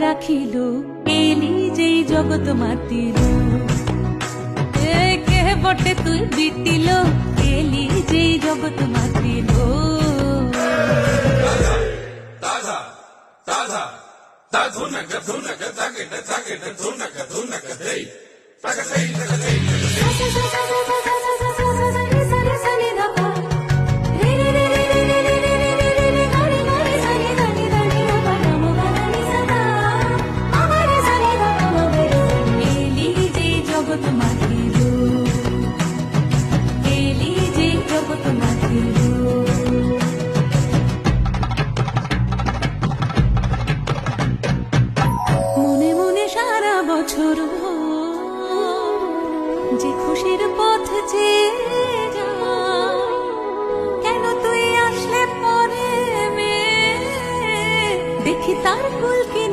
রাখিল এলি যেই জগৎ মাতিল কে বটে তুই বিটিল এলি যেই জগৎ মাতিল বছর যে খুশির পথ যে কেন তুই আসলে পরে দেখি তার কুল কি